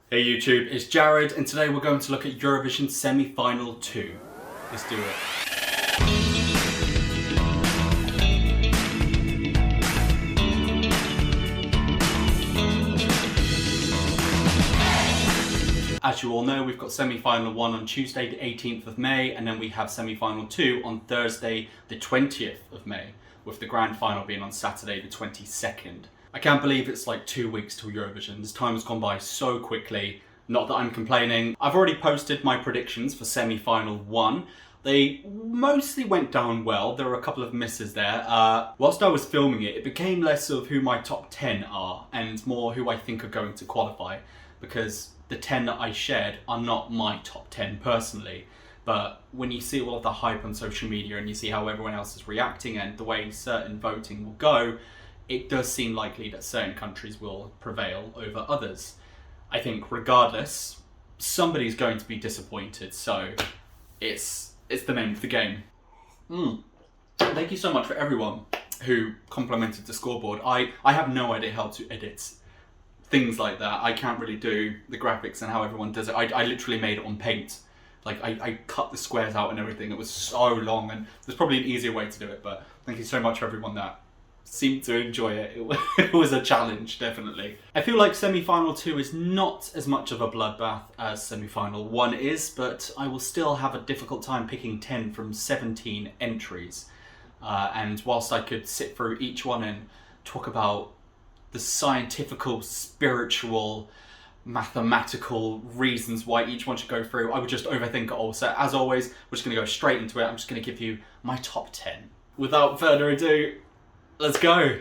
Hey YouTube, it's Jaryd, and today we're going to look at Eurovision Semi-Final 2. Let's do it. As you all know, we've got Semi-Final 1 on Tuesday the 18th of May, and then we have Semi-Final 2 on Thursday the 20th of May, with the Grand Final being on Saturday the 22nd. I can't believe it's like 2 weeks till Eurovision. This time has gone by so quickly. Not that I'm complaining. I've already posted my predictions for Semi-Final 1. They mostly went down well. There were a couple of misses there. Whilst I was filming it, it became less of who my top 10 are and more who I think are going to qualify, because the 10 that I shared are not my top 10 personally. But when you see all of the hype on social media and you see how everyone else is reacting and the way certain voting will go, it does seem likely that certain countries will prevail over others. I think regardless, somebody's going to be disappointed, so it's the name of the game. Thank you so much for everyone who complimented the scoreboard. I have no idea how to edit things like that. I can't really do the graphics and how everyone does it. I literally made it on Paint. Like, I cut the squares out and everything. It was so long, and there's probably an easier way to do it, but thank you so much for everyone that seemed to enjoy it. It was a challenge, definitely. I feel like Semi-Final 2 is not as much of a bloodbath as Semi-Final 1 is, but I will still have a difficult time picking 10 from 17 entries. And whilst I could sit through each one and talk about the scientifical, spiritual, mathematical reasons why each one should go through, I would just overthink it all. So as always, we're just going to go straight into it. I'm just going to give you my top 10. Without further ado, let's go!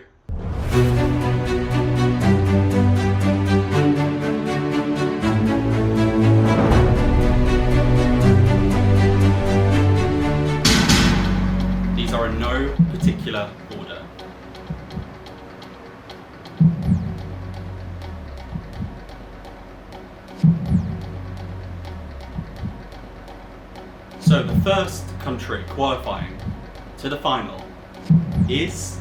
These are in no particular order. So the first country qualifying to the final is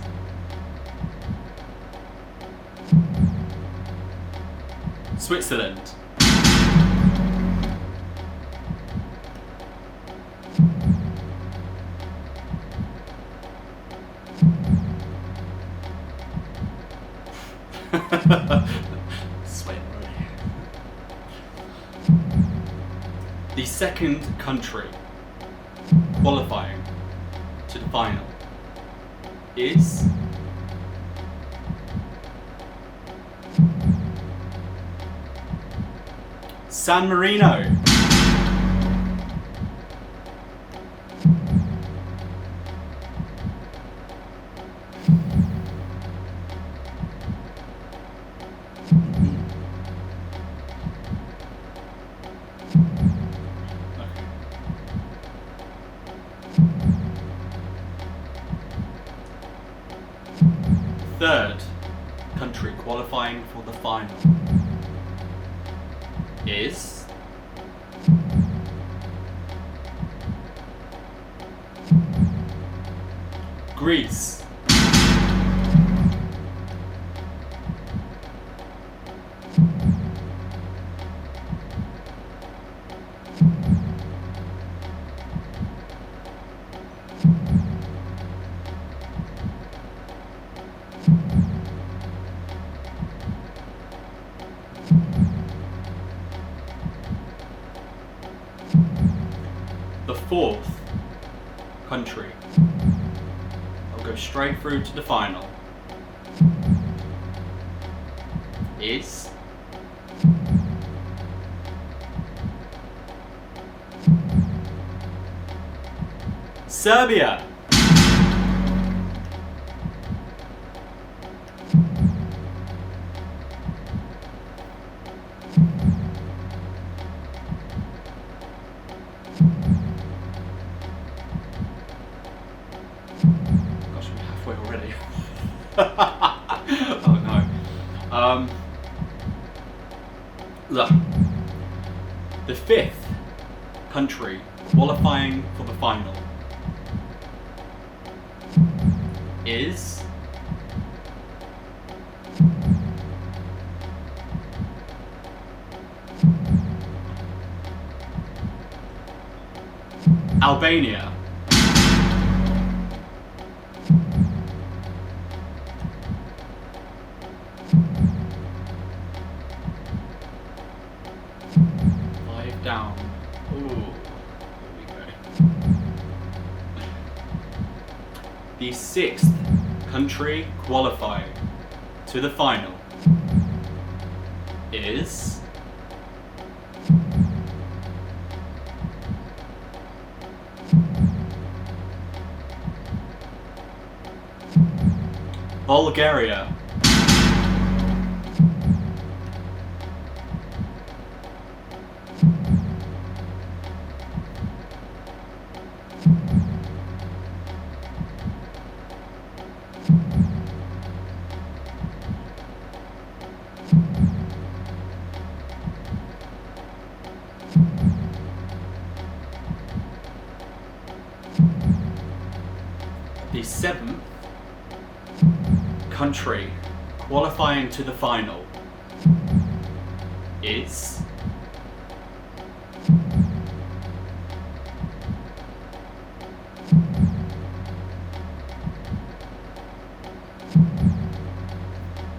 Switzerland. Sweating already. The second country qualifying to the final is San Marino. Third country qualifying for the final is Greece. The fourth country, I'll go straight through to the final, is Serbia. Already. Oh no. Look. The fifth country qualifying for the final is Albania. Down. Ooh, here we go. The 6th country qualifying to the final is Bulgaria. The 7th country qualifying to the final is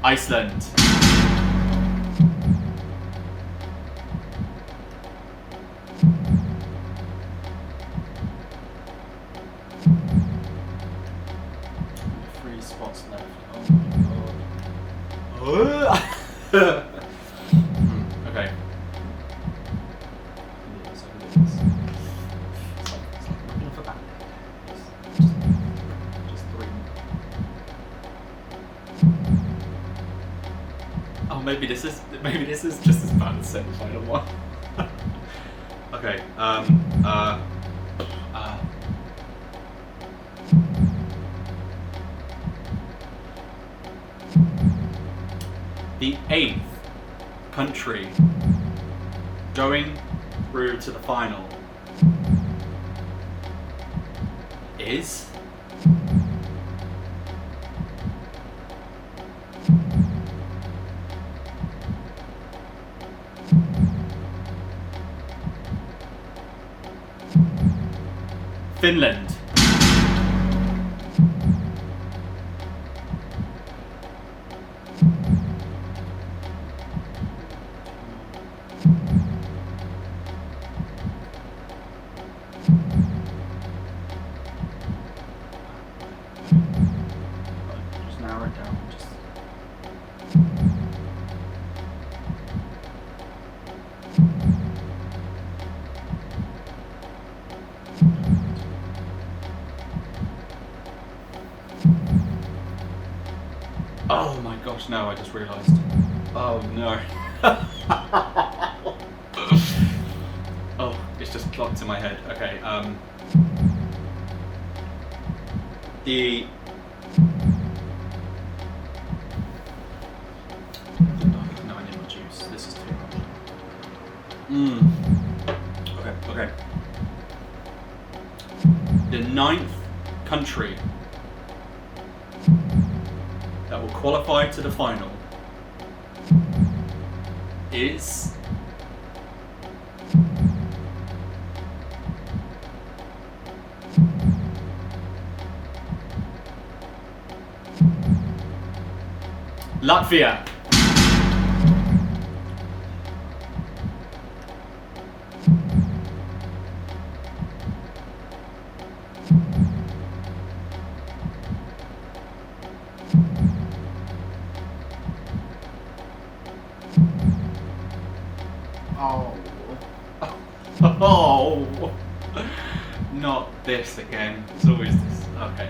Iceland. Spots left. Oh my god. Okay. It's like looking for band-aid. Just 3. Oh, maybe this is just as bad as semi-final 1. Okay. The 8th country going through to the final is Finland. Just narrow it down. Oh my gosh, no, I just realised. Oh no. Oh, it's just clocked in my head. Okay, the... No, I need more juice. This is too much. Okay. The 9th country that will qualify to the final is Latvia. Oh, not this again. It's always this. Okay.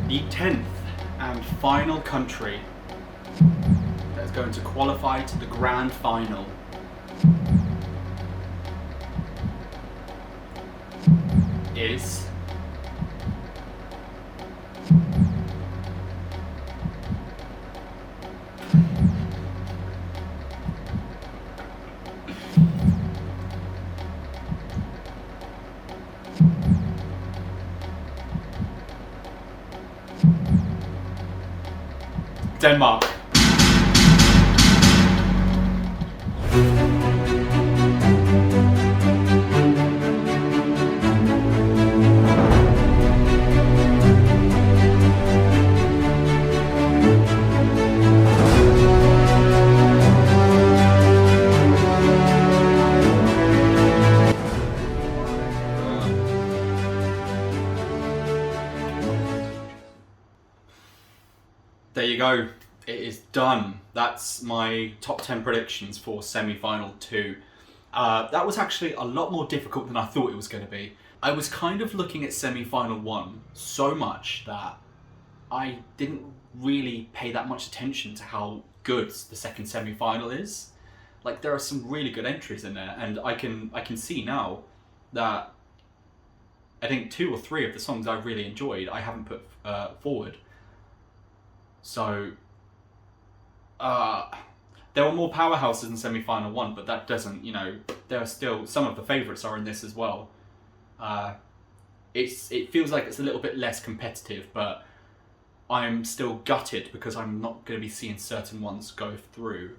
The 10th and final country that is going to qualify to the grand final is Denmark. There you go. It is done. That's my top 10 predictions for semi-final 2. That was actually a lot more difficult than I thought it was going to be. I was kind of looking at semi-final 1 so much that I didn't really pay that much attention to how good the second semi-final is. Like, there are some really good entries in there, and I can see now that I think 2 or 3 of the songs I really enjoyed I haven't put forward. So, there were more powerhouses in semi-final 1, but that doesn't, you know, there are still, some of the favourites are in this as well. It feels like it's a little bit less competitive, but I'm still gutted because I'm not going to be seeing certain ones go through.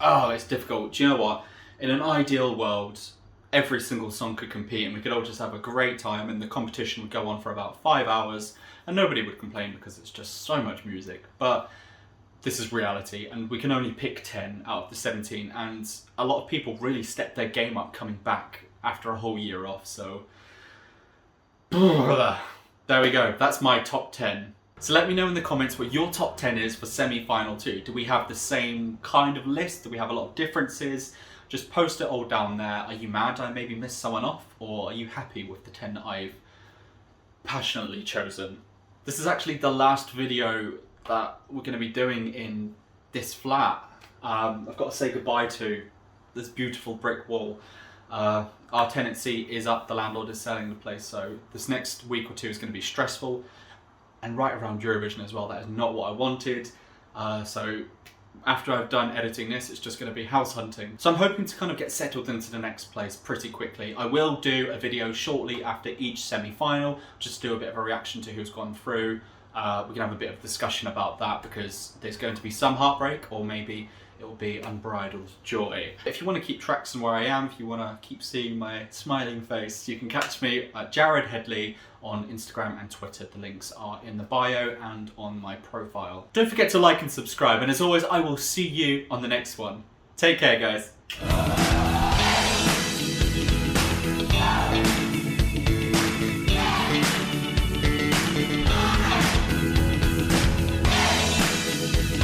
Oh, it's difficult. Do you know what? In an ideal world, every single song could compete and we could all just have a great time and the competition would go on for about 5 hours and nobody would complain because it's just so much music. But this is reality and we can only pick 10 out of the 17, and a lot of people really stepped their game up coming back after a whole year off, so there we go. That's my top 10. So let me know in the comments what your top 10 is for semi-final 2. Do we have the same kind of list? Do we have a lot of differences? Just post it all down there. Are you mad I maybe missed someone off? Or are you happy with the 10 that I've passionately chosen? This is actually the last video that we're going to be doing in this flat. I've got to say goodbye to this beautiful brick wall. Our tenancy is up, the landlord is selling the place, so this next week or 2 is going to be stressful. And right around Eurovision as well, that is not what I wanted. So after I've done editing this, it's just going to be house hunting. So I'm hoping to kind of get settled into the next place pretty quickly. I will do a video shortly after each semi-final, just do a bit of a reaction to who's gone through. We can have a bit of discussion about that because there's going to be some heartbreak, or maybe it will be unbridled joy. If you want to keep tracks on where I am, if you want to keep seeing my smiling face, you can catch me at Jaryd Headley on Instagram and Twitter. The links are in the bio and on my profile. Don't forget to like and subscribe, and as always, I will see you on the next one. Take care, guys.